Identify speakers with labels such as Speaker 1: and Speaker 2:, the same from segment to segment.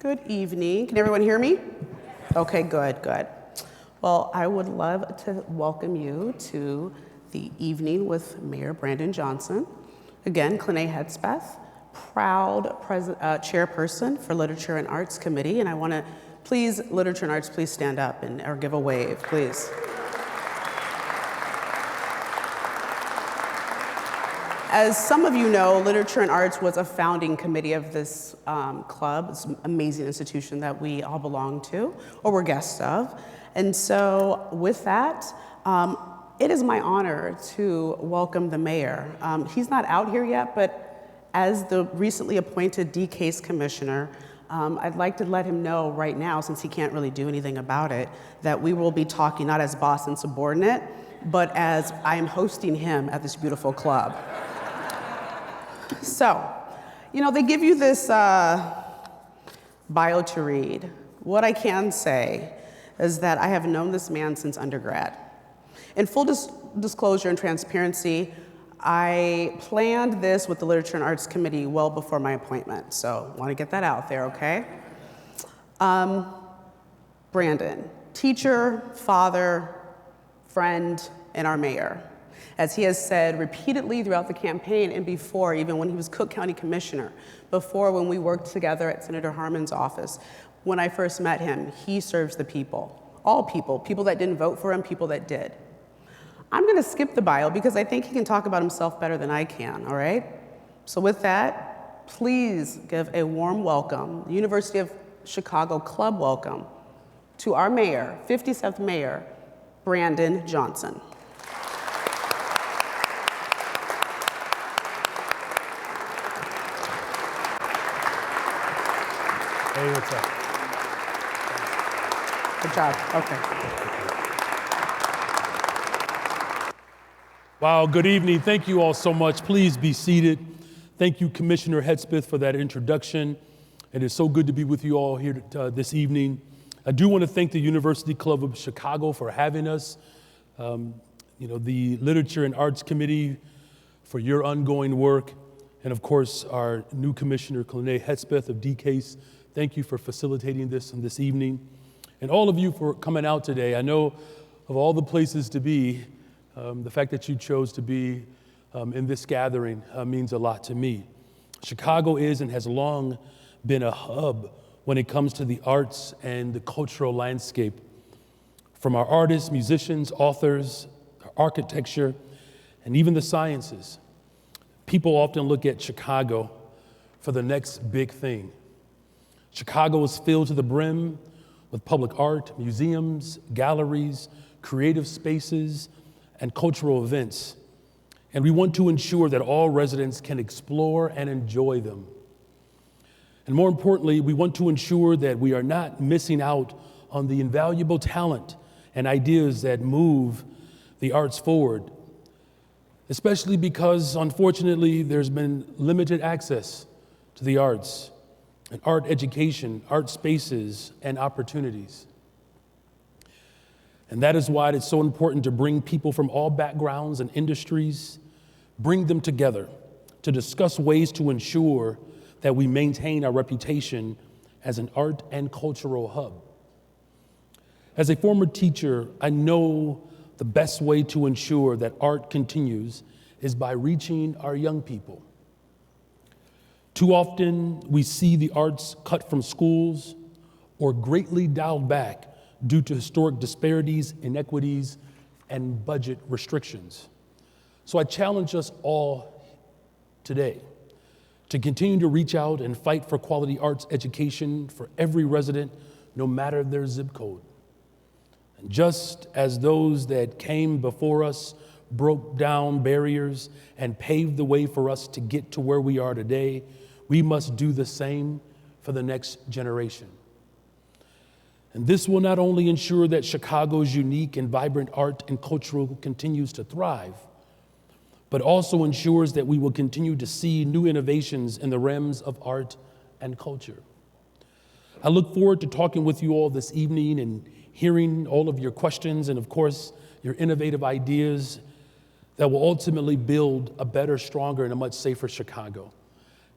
Speaker 1: Good evening. Can everyone hear me? Okay, good. Well, I would love to welcome you to the evening with Mayor Brandon Johnson. Again, Hedspeth, proud chairperson for Literature and Arts Committee, and I want to please, Literature and Arts, please stand up or give a wave, please. As some of you know, Literature and Arts was a founding committee of this club. It's an amazing institution that we all belong to, or we're guests of. And so with that, it is my honor to welcome the mayor. He's not out here yet, but as the recently appointed DCASE commissioner, I'd like to let him know right now, since he can't really do anything about it, that we will be talking not as boss and subordinate, but as I am hosting him at this beautiful club. So, they give you this bio to read. What I can say is that I have known this man since undergrad. In full disclosure and transparency, I planned this with the Literature and Arts Committee well before my appointment, so I want to get that out there, okay? Brandon, teacher, father, friend, and our mayor. As he has said repeatedly throughout the campaign and before, even when he was Cook County Commissioner, before when we worked together at Senator Harmon's office, when I first met him, he serves the people, all people that didn't vote for him, people that did. I'm gonna skip the bio because I think he can talk about himself better than I can, all right? So with that, please give a warm welcome, the University of Chicago Club welcome, to our mayor, 57th Mayor, Brandon Johnson.
Speaker 2: Hey, what's up?
Speaker 1: Good job, okay.
Speaker 2: Wow, good evening. Thank you all so much. Please be seated. Thank you, Commissioner Hedspeth, for that introduction. It is so good to be with you all here this evening. I do want to thank the University Club of Chicago for having us, the Literature and Arts Committee for your ongoing work, and of course, our new Commissioner, Hedspeth of DCASE. Thank you for facilitating this on this evening. And all of you for coming out today. I know of all the places to be, the fact that you chose to be in this gathering means a lot to me. Chicago is and has long been a hub when it comes to the arts and the cultural landscape. From our artists, musicians, authors, architecture, and even the sciences. People often look at Chicago for the next big thing. Chicago is filled to the brim with public art, museums, galleries, creative spaces, and cultural events. And we want to ensure that all residents can explore and enjoy them. And more importantly, we want to ensure that we are not missing out on the invaluable talent and ideas that move the arts forward, especially because, unfortunately, there's been limited access to the arts and art education, art spaces, and opportunities. And that is why it's so important to bring people from all backgrounds and industries, bring them together to discuss ways to ensure that we maintain our reputation as an art and cultural hub. As a former teacher, I know the best way to ensure that art continues is by reaching our young people. Too often, we see the arts cut from schools or greatly dialed back due to historic disparities, inequities, and budget restrictions. So I challenge us all today to continue to reach out and fight for quality arts education for every resident, no matter their zip code. And just as those that came before us broke down barriers and paved the way for us to get to where we are today, we must do the same for the next generation. And this will not only ensure that Chicago's unique and vibrant art and culture continues to thrive, but also ensures that we will continue to see new innovations in the realms of art and culture. I look forward to talking with you all this evening and hearing all of your questions and, of course, your innovative ideas that will ultimately build a better, stronger, and a much safer Chicago.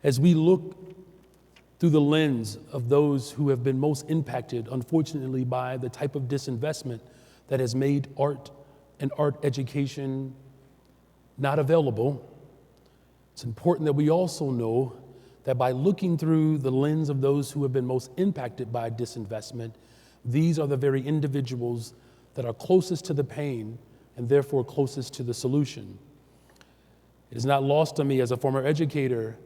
Speaker 2: As we look through the lens of those who have been most impacted, unfortunately, by the type of disinvestment that has made art and art education not available. It's important that we also know that by looking through the lens of those who have been most impacted by disinvestment, these are the very individuals that are closest to the pain and therefore closest to the solution. It is not lost on me as a former educator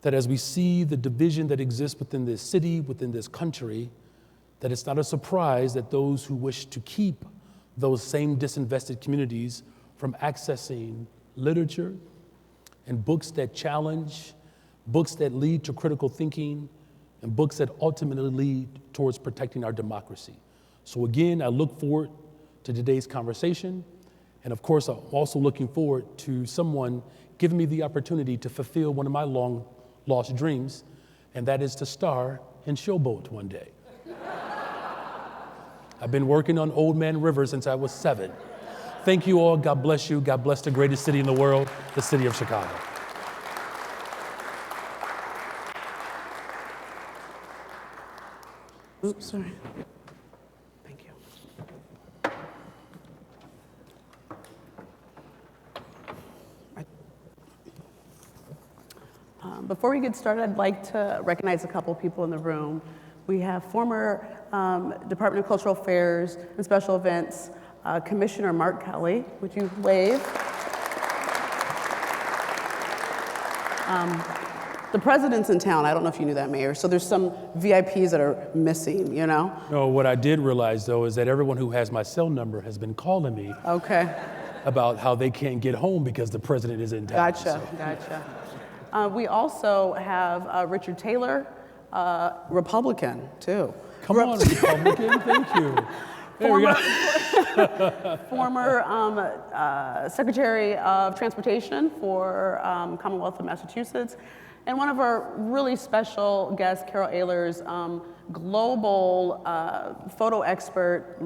Speaker 2: that as we see the division that exists within this city, within this country, that it's not a surprise that those who wish to keep those same disinvested communities from accessing literature and books that challenge, books that lead to critical thinking, and books that ultimately lead towards protecting our democracy. So again, I look forward to today's conversation. And of course, I'm also looking forward to someone giving me the opportunity to fulfill one of my long lost dreams, and that is to star in Showboat one day. I've been working on Old Man River since I was 7. Thank you all. God bless you. God bless the greatest city in the world, the city of Chicago.
Speaker 1: Oops, sorry. Thank you. Before we get started, I'd like to recognize a couple people in the room. We have former Department of Cultural Affairs and Special Events Commissioner Mark Kelly. Would you wave? The president's in town. I don't know if you knew that, Mayor. So there's some VIPs that are missing, you know?
Speaker 2: No, what I did realize, though, is that everyone who has my cell number has been calling me about how they can't get home because the president is in town.
Speaker 1: Gotcha. We also have Richard Taylor, Republican, too.
Speaker 2: Come on, Republican. Thank you.
Speaker 1: Former Secretary of Transportation for Commonwealth of Massachusetts, and one of our really special guests, Carol Ehlers, global photo expert,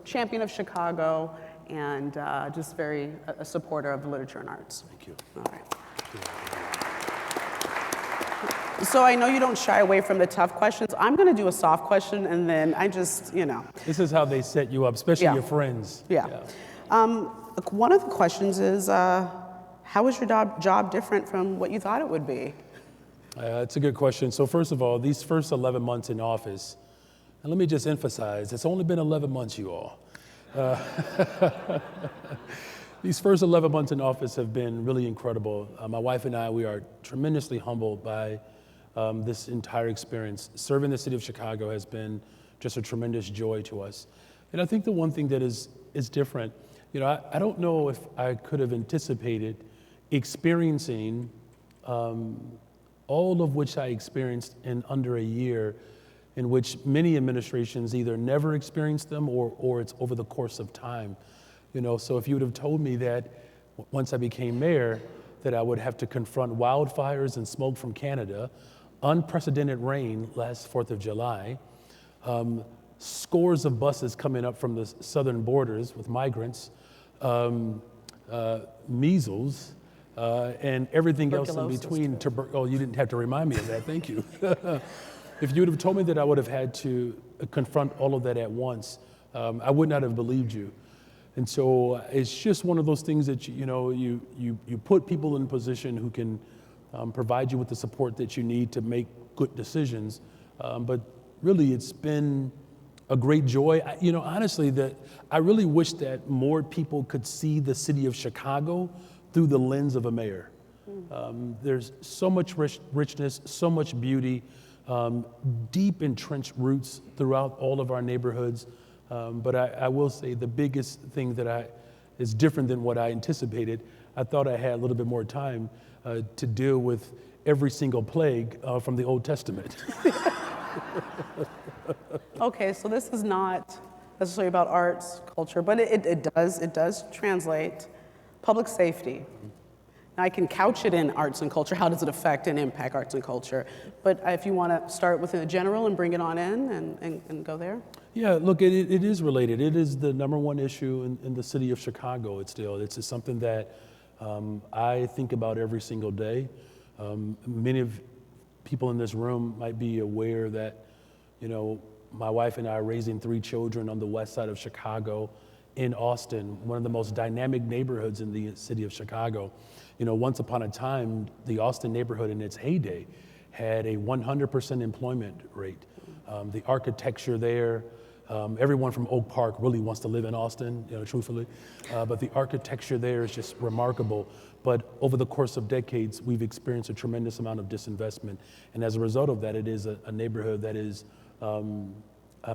Speaker 1: champion of Chicago, and just very a supporter of literature and arts.
Speaker 2: Thank you.
Speaker 1: All right. So I know you don't shy away from the tough questions. I'm going to do a soft question, and then I just, you know.
Speaker 2: This is how they set you up, especially your friends.
Speaker 1: Yeah. One of the questions is, how is your job different from what you thought it would be?
Speaker 2: It's a good question. So first of all, these first 11 months in office, and let me just emphasize, it's only been 11 months, you all. These first 11 months in office have been really incredible. My wife and I, we are tremendously humbled by this entire experience. Serving the city of Chicago has been just a tremendous joy to us. And I think the one thing that is different, you know, I don't know if I could have anticipated experiencing all of which I experienced in under a year, in which many administrations either never experienced them or it's over the course of time. You know, so if you would have told me that once I became mayor, that I would have to confront wildfires and smoke from Canada, unprecedented rain last 4th of July, scores of buses coming up from the southern borders with migrants, measles, and everything else in between. Oh, you didn't have to remind me of that, thank you. If you would have told me that I would have had to confront all of that at once, I would not have believed you. And so it's just one of those things that, you put people in a position who can provide you with the support that you need to make good decisions. But really, it's been a great joy. Honestly, that I really wish that more people could see the city of Chicago through the lens of a mayor. There's so much richness, so much beauty, deep entrenched roots throughout all of our neighborhoods. But I will say the biggest thing that is different than what I anticipated. I thought I had a little bit more time to deal with every single plague from the Old Testament.
Speaker 1: Okay, so this is not necessarily about arts, culture, but it does translate. Public safety. Now I can couch it in arts and culture. How does it affect and impact arts and culture? But if you want to start with the general and bring it on in and go there.
Speaker 2: Yeah, look, it is related. It is the number one issue in the city of Chicago. It's just something that I think about every single day. Many of people in this room might be aware that, my wife and I are raising 3 children on the west side of Chicago in Austin, one of the most dynamic neighborhoods in the city of Chicago. Once upon a time, the Austin neighborhood in its heyday had a 100% employment rate. The architecture there, everyone from Oak Park really wants to live in Austin, truthfully. But the architecture there is just remarkable. But over the course of decades, we've experienced a tremendous amount of disinvestment. And as a result of that, it is a neighborhood that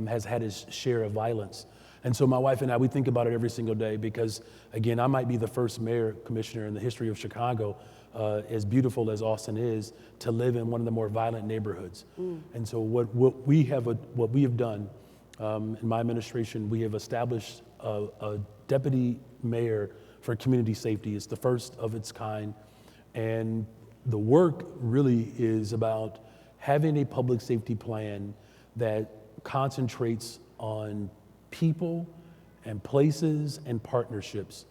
Speaker 2: has had its share of violence. And so my wife and I, we think about it every single day because, again, I might be the first mayor commissioner in the history of Chicago, as beautiful as Austin is, to live in one of the more violent neighborhoods. And so what we have done in my administration, we have established a deputy mayor for community safety. It's the first of its kind. And the work really is about having a public safety plan that concentrates on people and places and partnerships.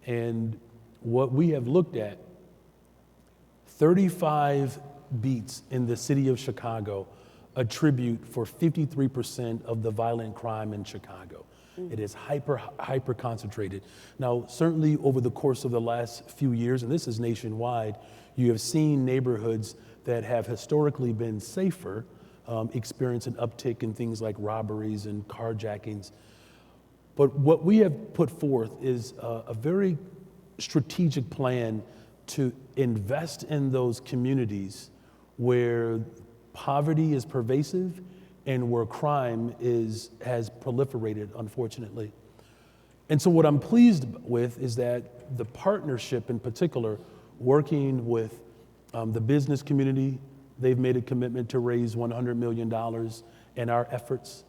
Speaker 2: And what we have looked at, 35 beats in the city of Chicago attribute for 53% of the violent crime in Chicago. It is hyper concentrated. Now, certainly over the course of the last few years, and this is nationwide, you have seen neighborhoods that have historically been safer experience an uptick in things like robberies and carjackings. But what we have put forth is a very strategic plan to invest in those communities where poverty is pervasive and where crime has proliferated, unfortunately. And so what I'm pleased with is that the partnership in particular, working with the business community, they've made a commitment to raise $100 million in our efforts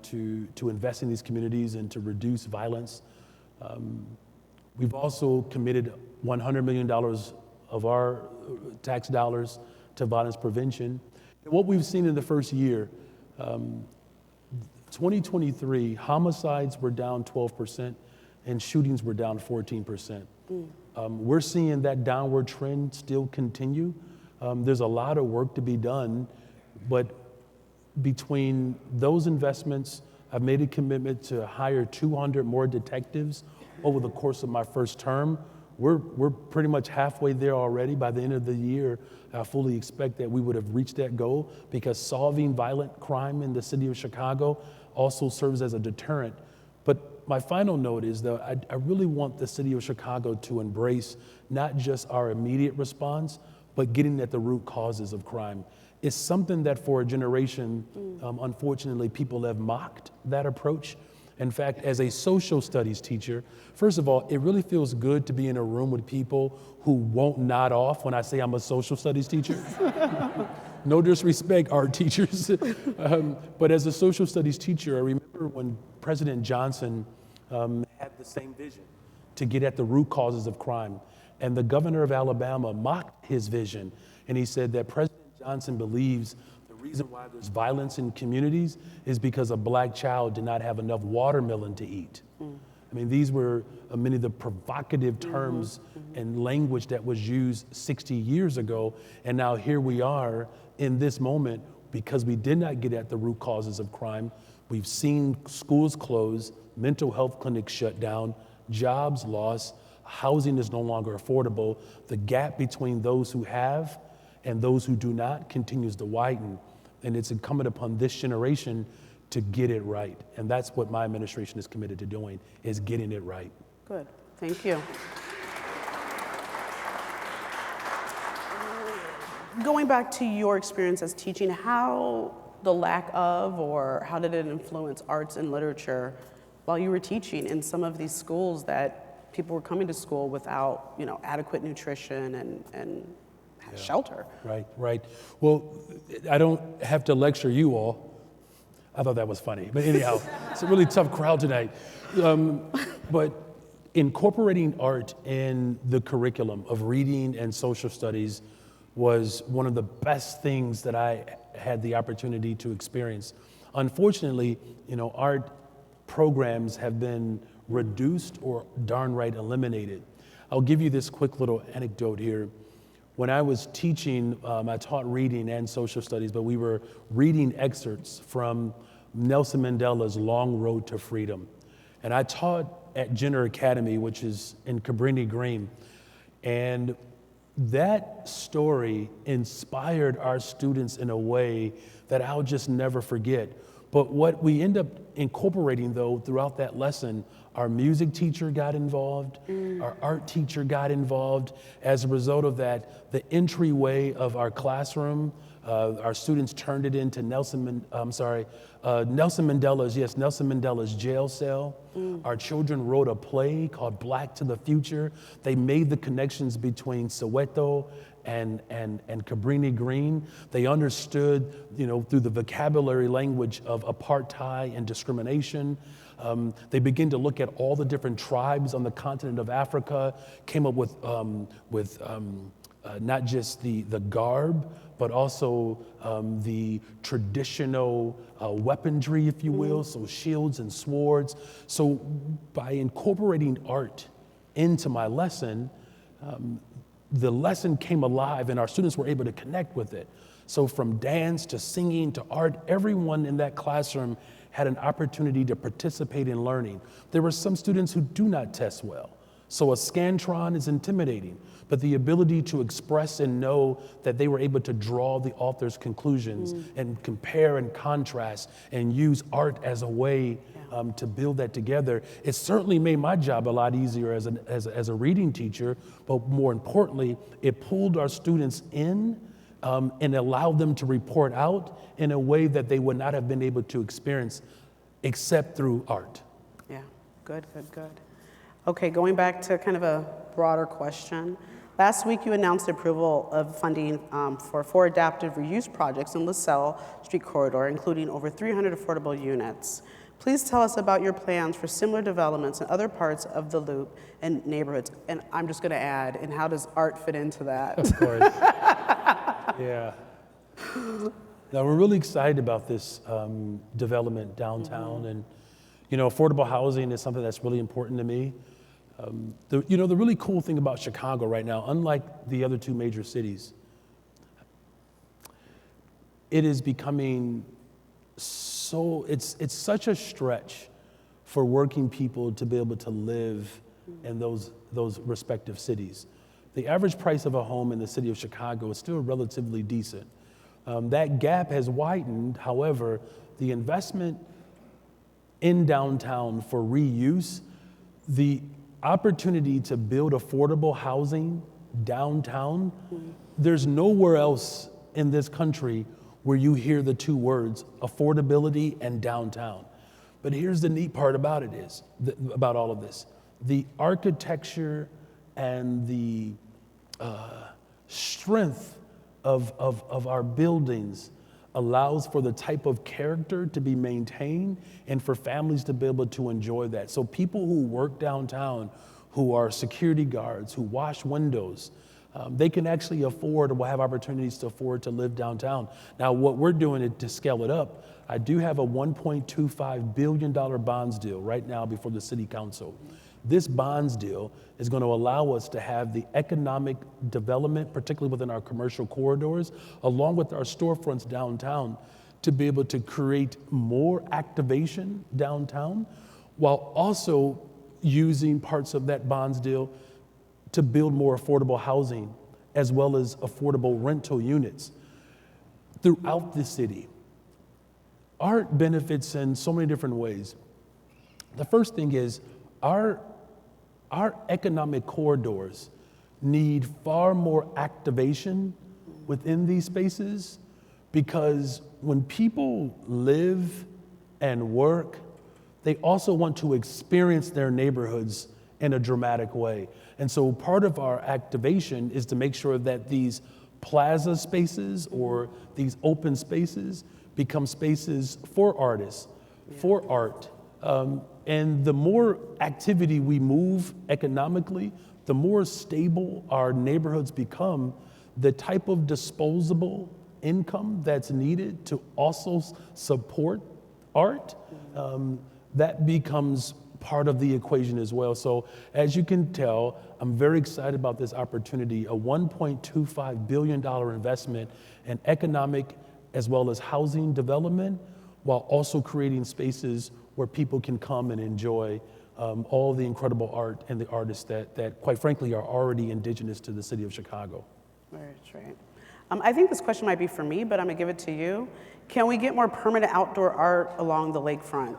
Speaker 2: to invest in these communities and to reduce violence. We've also committed $100 million of our tax dollars to violence prevention. And what we've seen in the first year, 2023, homicides were down 12% and shootings were down 14%. We're seeing that downward trend still continue. There's a lot of work to be done, but between those investments, I've made a commitment to hire 200 more detectives over the course of my first term. We're pretty much halfway there already. By the end of the year, I fully expect that we would have reached that goal because solving violent crime in the city of Chicago also serves as a deterrent. But my final note is that I really want the city of Chicago to embrace not just our immediate response, but getting at the root causes of crime. It's something that for a generation, unfortunately, people have mocked that approach. In fact, as a social studies teacher, first of all, it really feels good to be in a room with people who won't nod off when I say I'm a social studies teacher. No disrespect, art teachers. But as a social studies teacher, I remember when President Johnson had the same vision to get at the root causes of crime. And the governor of Alabama mocked his vision. And he said that President Johnson believes the reason why there's violence in communities is because a black child did not have enough watermelon to eat. I mean, these were many of the provocative terms and language that was used 60 years ago. And now here we are in this moment because we did not get at the root causes of crime. We've seen schools close, mental health clinics shut down, jobs lost, housing is no longer affordable. The gap between those who have and those who do not continues to widen. And it's incumbent upon this generation to get it right. And that's what my administration is committed to doing, is getting it right.
Speaker 1: Good, thank you. Going back to your experience as teaching, how the lack of, or how did it influence arts and literature while you were teaching in some of these schools that people were coming to school without, adequate nutrition and shelter? Right.
Speaker 2: Well, I don't have to lecture you all. I thought that was funny, but anyhow, it's a really tough crowd tonight. But incorporating art in the curriculum of reading and social studies was one of the best things that I had the opportunity to experience. Unfortunately, art programs have been reduced or darn right eliminated. I'll give you this quick little anecdote here. When I was teaching, I taught reading and social studies, but we were reading excerpts from Nelson Mandela's Long Road to Freedom. And I taught at Jenner Academy, which is in Cabrini Green. And that story inspired our students in a way that I'll just never forget. But what we end up incorporating, though, throughout that lesson, our music teacher got involved, our art teacher got involved. As a result of that, the entryway of our classroom, our students turned it into Nelson Mandela's jail cell. Our children wrote a play called Black to the Future. They made the connections between Soweto and Cabrini Green. They understood, through the vocabulary language of apartheid and discrimination. They began to look at all the different tribes on the continent of Africa, came up with not just the garb, but also the traditional weaponry, if you will, so shields and swords. So by incorporating art into my lesson, the lesson came alive and our students were able to connect with it. So from dance to singing to art, everyone in that classroom had an opportunity to participate in learning. There were some students who do not test well. So a Scantron is intimidating, but the ability to express and know that they were able to draw the author's conclusions and compare and contrast and use art as a way to build that together, it certainly made my job a lot easier as a reading teacher, but more importantly, it pulled our students in and allowed them to report out in a way that they would not have been able to experience except through art.
Speaker 1: Yeah, good. Okay, going back to kind of a broader question. Last week, you announced approval of funding for 4 adaptive reuse projects in LaSalle Street Corridor, including over 300 affordable units. Please tell us about your plans for similar developments in other parts of the Loop and neighborhoods. And I'm just going to add, and how does art fit into that?
Speaker 2: Of course. Yeah. Now, we're really excited about this development downtown. And, affordable housing is something that's really important to me. The really cool thing about Chicago right now, unlike the other 2 major cities, it is becoming it's such a stretch for working people to be able to live in those respective cities. The average price of a home in the city of Chicago is still relatively decent. That gap has widened. However, the investment in downtown for reuse, the opportunity to build affordable housing downtown, there's nowhere else in this country where you hear the 2 words, affordability and downtown. But here's the neat part about it about all of this. The architecture and the strength of our buildings allows for the type of character to be maintained and for families to be able to enjoy that. So people who work downtown, who are security guards, who wash windows, they can actually afford or will have opportunities to afford to live downtown. Now, what we're doing to scale it up, I do have a $1.25 billion bonds deal right now before the city council. This bonds deal is going to allow us to have the economic development, particularly within our commercial corridors, along with our storefronts downtown, to be able to create more activation downtown, while also using parts of that bonds deal to build more affordable housing, as well as affordable rental units throughout the city. Art benefits in so many different ways. The first thing is our economic corridors need far more activation within these spaces, because when people live and work, they also want to experience their neighborhoods in a dramatic way. And so part of our activation is to make sure that these plaza spaces or these open spaces become spaces for artists, for art. And the more activity we move economically, the more stable our neighborhoods become. The type of disposable income that's needed to also support art, that becomes part of the equation as well. So as you can tell, I'm very excited about this opportunity, a $1.25 billion investment in economic as well as housing development, while also creating spaces where people can come and enjoy all the incredible art and the artists that quite frankly are already indigenous to the city of Chicago.
Speaker 1: That's right. I think this question might be for me, but I'm gonna give it to you. Can we get more permanent outdoor art along the lakefront?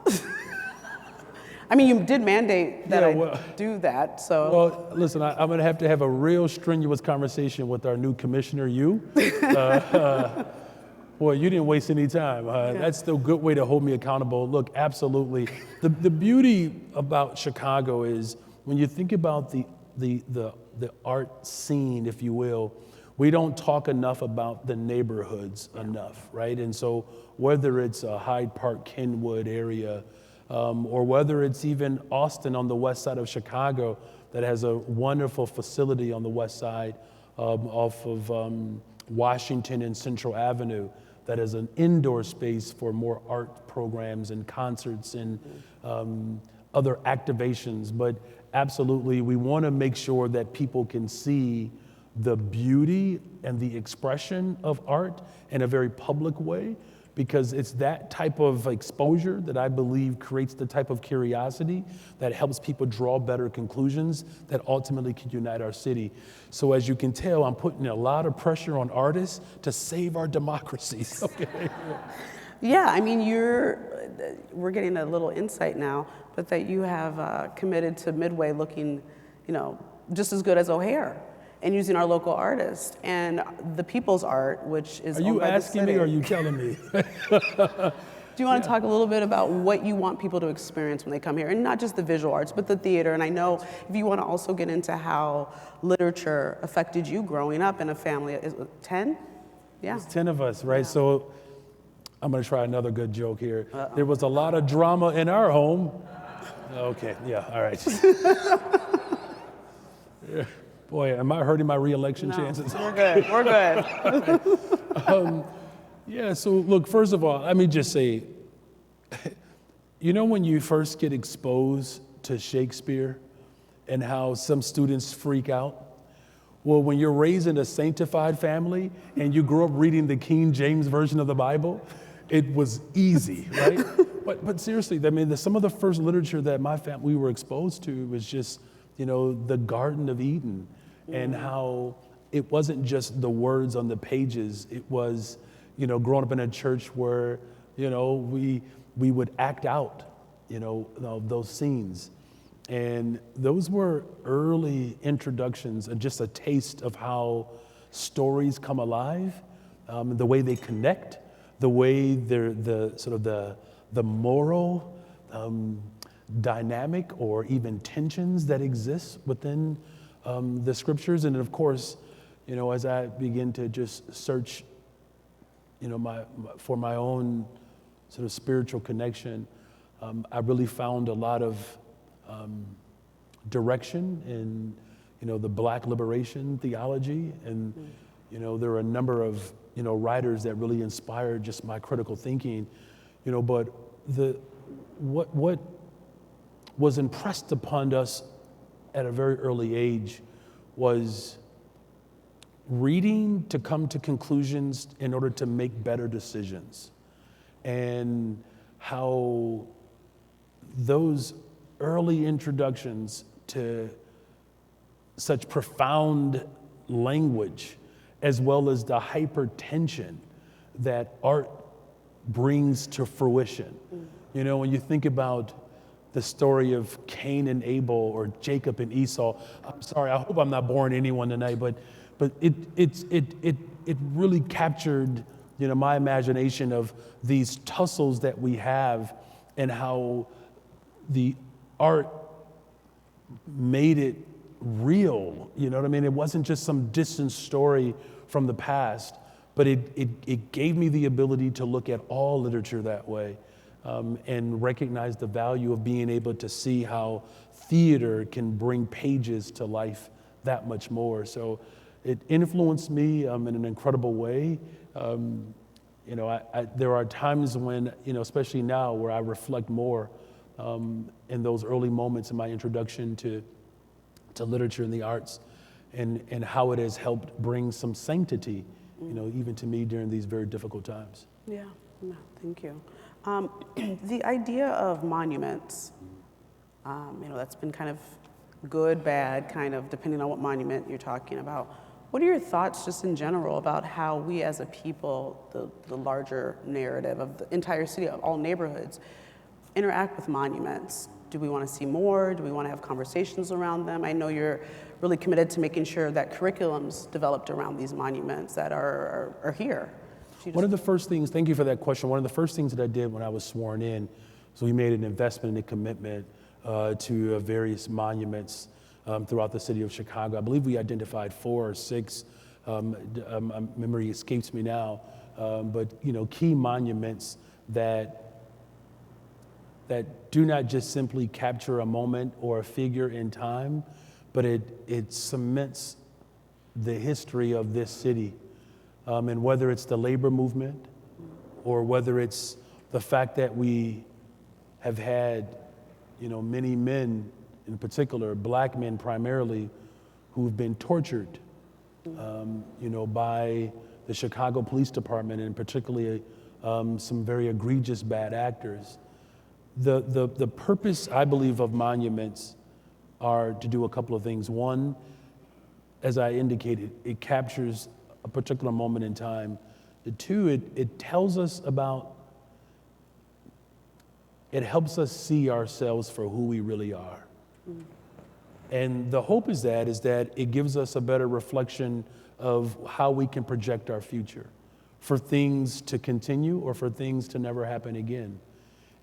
Speaker 1: I mean, you did mandate that I do that, so.
Speaker 2: Well, listen, I'm gonna have to have a real strenuous conversation with our new commissioner, you. Boy, you didn't waste any time. That's the good way to hold me accountable. Look, absolutely. The beauty about Chicago is when you think about the art scene, if you will, we don't talk enough about the neighborhoods enough, right? And so whether it's a Hyde Park, Kenwood area, or whether it's even Austin on the west side of Chicago that has a wonderful facility on the west side off of Washington and Central Avenue that is an indoor space for more art programs and concerts and other activations. But absolutely, we want to make sure that people can see the beauty and the expression of art in a very public way, because it's that type of exposure that I believe creates the type of curiosity that helps people draw better conclusions that ultimately can unite our city. So as you can tell, I'm putting a lot of pressure on artists to save our democracies, okay?
Speaker 1: Yeah, I mean, we're getting a little insight now, but that you have committed to Midway looking, just as good as O'Hare, and using our local artists and the people's art, which is.
Speaker 2: Are you asking me or are you telling me?
Speaker 1: Do you want to talk a little bit about what you want people to experience when they come here, and not just the visual arts, but the theater? And I know if you want to also get into how literature affected you growing up in a family, is it 10? Yeah.
Speaker 2: There's 10 of us, right? Yeah. So I'm going to try another good joke here. There was a lot of drama in our home. Okay, yeah, all right. Yeah. Boy, am I hurting my re-election chances?
Speaker 1: We're good, we're good.
Speaker 2: Yeah, so look, first of all, let me just say, when you first get exposed to Shakespeare and how some students freak out? Well, when you're raised in a sanctified family and you grew up reading the King James Version of the Bible, it was easy, right? but seriously, I mean, some of the first literature that we were exposed to was just, the Garden of Eden, and how it wasn't just the words on the pages. It was, growing up in a church where, we would act out, those scenes. And those were early introductions and just a taste of how stories come alive, the way they connect, the way they're the moral dynamic or even tensions that exist within the scriptures. And of course, as I begin to just search, for my own sort of spiritual connection, I really found a lot of direction in, the Black liberation theology. And, there are a number of, writers that really inspired just my critical thinking, but what was impressed upon us at a very early age was reading to come to conclusions in order to make better decisions, and how those early introductions to such profound language, as well as the hypertension that art brings to fruition. When you think about the story of Cain and Abel or Jacob and Esau, I'm sorry, I hope I'm not boring anyone tonight, but it really captured, my imagination of these tussles that we have, and how the art made it real. You know what I mean? It wasn't just some distant story from the past, but it gave me the ability to look at all literature that way, and recognize the value of being able to see how theater can bring pages to life that much more. So it influenced me in an incredible way. There are times when, especially now, where I reflect more in those early moments in my introduction to literature and the arts, and how it has helped bring some sanctity, even to me during these very difficult times.
Speaker 1: Yeah, no, thank you. The idea of monuments, that's been kind of good, bad, kind of depending on what monument you're talking about. What are your thoughts just in general about how we as a people, the larger narrative of the entire city, of all neighborhoods, interact with monuments? Do we want to see more? Do we want to have conversations around them? I know you're really committed to making sure that curriculums developed around these monuments that are here.
Speaker 2: One of the first things, thank you for that question. One of the first things that I did when I was sworn in, so we made an investment and a commitment to various monuments throughout the city of Chicago. I believe we identified 4 or 6. Memory escapes me now, but key monuments that do not just simply capture a moment or a figure in time, but it cements the history of this city. And whether it's the labor movement, or whether it's the fact that we have had, many men, in particular, Black men primarily, who've been tortured, by the Chicago Police Department, and particularly some very egregious bad actors. The purpose, I believe, of monuments are to do a couple of things. One, as I indicated, it captures a particular moment in time. The 2, it tells us about, it helps us see ourselves for who we really are. And the hope is that it gives us a better reflection of how we can project our future, for things to continue or for things to never happen again.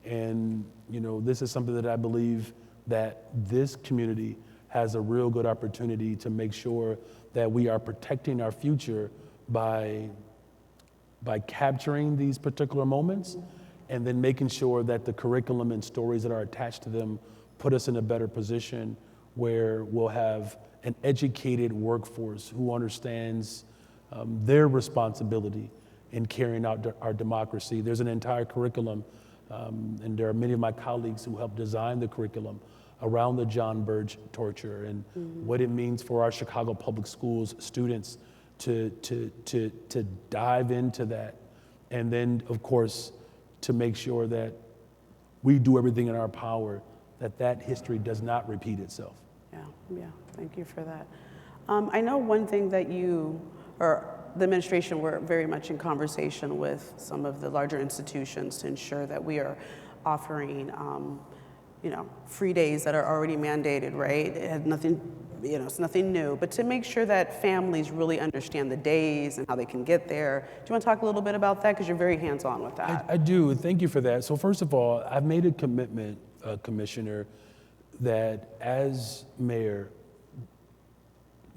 Speaker 2: And this is something that I believe that this community has a real good opportunity to make sure that we are protecting our future by capturing these particular moments, and then making sure that the curriculum and stories that are attached to them put us in a better position where we'll have an educated workforce who understands their responsibility in carrying out our democracy. There's an entire curriculum, and there are many of my colleagues who helped design the curriculum around the John Burge torture and what it means for our Chicago Public Schools students to dive into that. And then, of course, to make sure that we do everything in our power that history does not repeat itself.
Speaker 1: Yeah, thank you for that. I know one thing that you, or the administration, were very much in conversation with some of the larger institutions to ensure that we are offering, free days that are already mandated, right? It had nothing, it's nothing new, but to make sure that families really understand the days and how they can get there. Do you want to talk a little bit about that? Because you're very hands-on with that.
Speaker 2: I do, thank you for that. So first of all, I've made a commitment, Commissioner, that as mayor,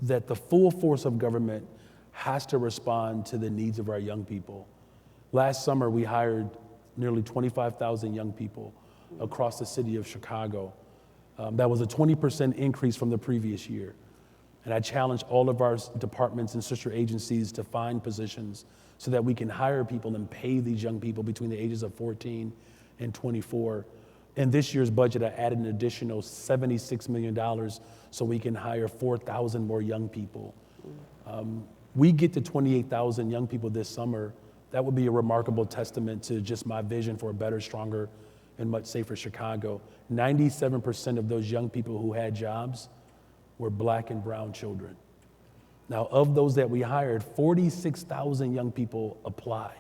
Speaker 2: that the full force of government has to respond to the needs of our young people. Last summer, we hired nearly 25,000 young people across the city of Chicago. That was a 20% increase from the previous year. And I challenged all of our departments and sister agencies to find positions so that we can hire people and pay these young people between the ages of 14 and 24. In this year's budget, I added an additional $76 million so we can hire 4,000 more young people. We get to 28,000 young people this summer. That would be a remarkable testament to just my vision for a better, stronger, and much safer Chicago. 97% of those young people who had jobs were Black and brown children. Now, of those that we hired, 46,000 young people applied.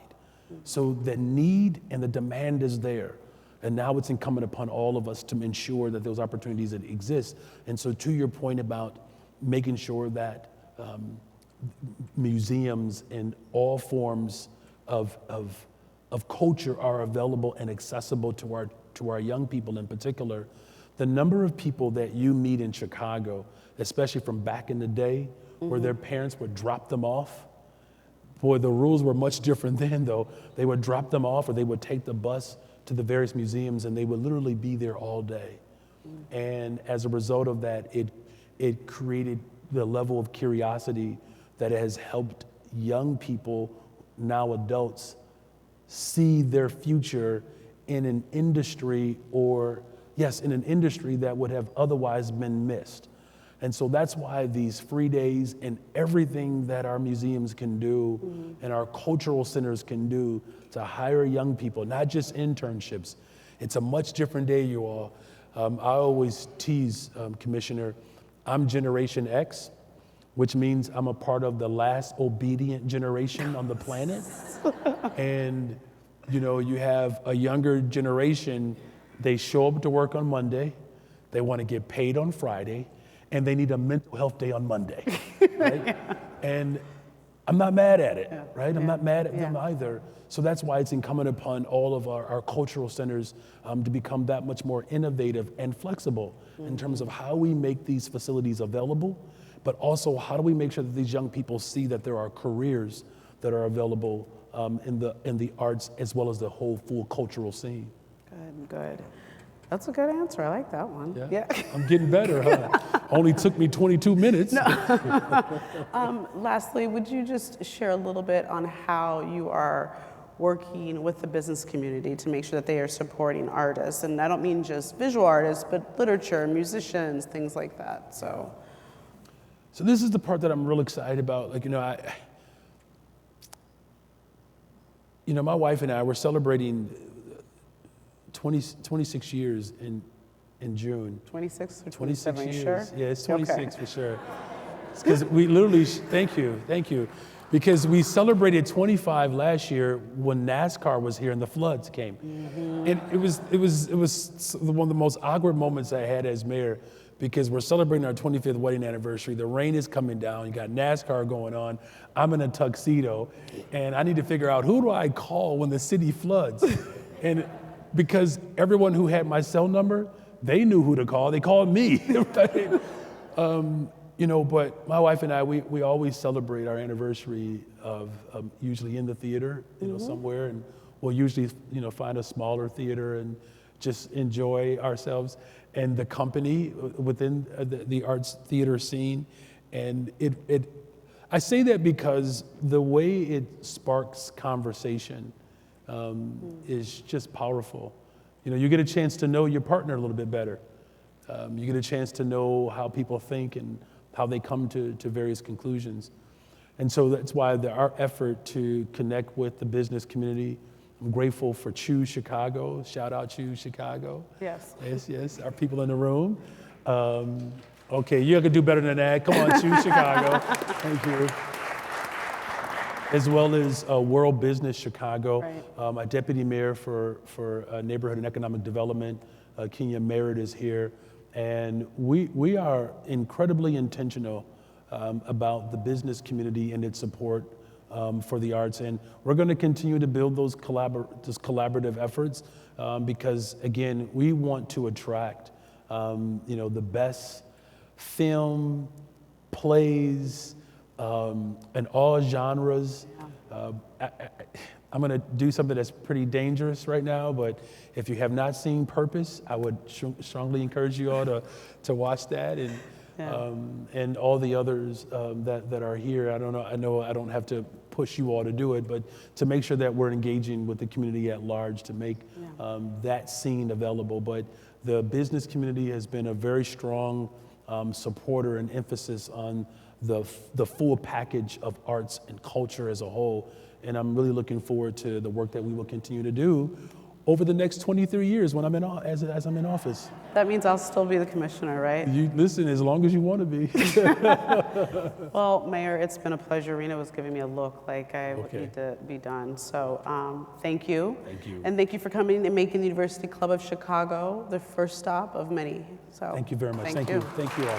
Speaker 2: So the need and the demand is there. And now it's incumbent upon all of us to ensure that those opportunities exist. And so to your point about making sure that museums and all forms of culture are available and accessible to our young people in particular, the number of people that you meet in Chicago, especially from back in the day, where their parents would drop them off. Boy, the rules were much different then, though. They would drop them off, or they would take the bus to the various museums, and they would literally be there all day. And as a result of that, it created the level of curiosity that has helped young people, now adults, see their future in an industry or yes, in an industry that would have otherwise been missed. And so that's why these free days and everything that our museums can do and our cultural centers can do to hire young people, not just internships. It's a much different day, you all. I always tease, Commissioner, I'm Generation X, which means I'm a part of the last obedient generation on the planet. And, you know, you have a younger generation, they show up to work on Monday, they want to get paid on Friday, and they need a mental health day on Monday, right? Yeah. And I'm not mad at it, right? I'm not mad at them either. So that's why it's incumbent upon all of our cultural centers to become that much more innovative and flexible in terms of how we make these facilities available, but also how do we make sure that these young people see that there are careers that are available in the arts as well as the whole full cultural scene.
Speaker 1: Good. That's a good answer. I like that one. Yeah.
Speaker 2: I'm getting better, huh? Only took me 22 minutes.
Speaker 1: No. Lastly, would you just share a little bit on how you are working with the business community to make sure that they are supporting artists? And I don't mean just visual artists, but literature, musicians, things like that. So
Speaker 2: this is the part that I'm real excited about. Like, my wife and I were celebrating 26 years in June.
Speaker 1: 26 or
Speaker 2: 26
Speaker 1: 27,
Speaker 2: years.
Speaker 1: sure?
Speaker 2: Yeah, it's 26 for sure. Because we literally, thank you. Because we celebrated 25 last year when NASCAR was here and the floods came. And it was one of the most awkward moments I had as mayor, because we're celebrating our 25th wedding anniversary. The rain is coming down. You got NASCAR going on. I'm in a tuxedo, and I need to figure out who do I call when the city floods. And because everyone who had my cell number, they knew who to call. They called me. Right? But my wife and I, we always celebrate our anniversary of usually in the theater, somewhere, and we'll usually find a smaller theater and just enjoy ourselves and the company within the arts theater scene. And I say that because the way it sparks conversation is just powerful. You get a chance to know your partner a little bit better. You get a chance to know how people think and how they come to various conclusions. And so that's why our effort to connect with the business community. I'm grateful for Choose Chicago. Shout out Choose Chicago.
Speaker 1: Yes.
Speaker 2: Yes, our people in the room. Okay, you can do better than that. Come on, Choose Chicago. Thank you. As well as World Business Chicago. Right. My deputy mayor for Neighborhood and Economic Development, Kenya Merritt, is here. And we are incredibly intentional about the business community and its support for the arts. And we're going to continue to build those collaborative efforts because, again, we want to attract the best film, plays, and all genres. I'm going to do something that's pretty dangerous right now, but if you have not seen Purpose, I would strongly encourage you all to watch that, and all the others that are here. I know I don't have to push you all to do it, but to make sure that we're engaging with the community at large to make that scene available. But the business community has been a very strong supporter and emphasis on the full package of arts and culture as a whole. And I'm really looking forward to the work that we will continue to do over the next 23 years when I'm as I'm in office.
Speaker 1: That means I'll still be the commissioner, right?
Speaker 2: You listen as long as you want to be.
Speaker 1: Well, Mayor, it's been a pleasure. Rena was giving me a look like I need to be done. So thank you.
Speaker 2: Thank you.
Speaker 1: And thank you for coming and making the University Club of Chicago the first stop of many. So
Speaker 2: thank you very much.
Speaker 1: Thank you.
Speaker 2: Thank you all.